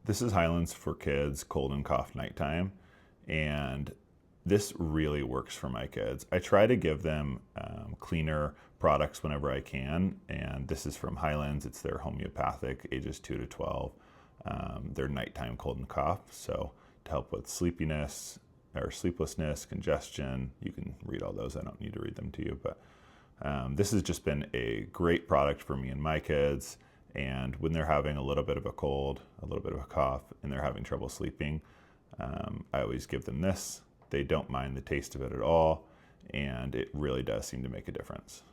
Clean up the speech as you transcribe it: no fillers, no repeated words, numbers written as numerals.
This is Hylands for kids, cold and cough nighttime, and this really works for my kids. I try to give them cleaner products whenever I can, and this is from Hylands. It's their homeopathic, ages 2 to 12. Their nighttime cold and cough, so to help with sleepiness or sleeplessness, congestion. You can read all those. I don't need to read them to you, but this has just been a great product for me and my kids. And when they're having a little bit of a cold, a little bit of a cough, and they're having trouble sleeping, I always give them this. They don't mind the taste of it at all, and it really does seem to make a difference.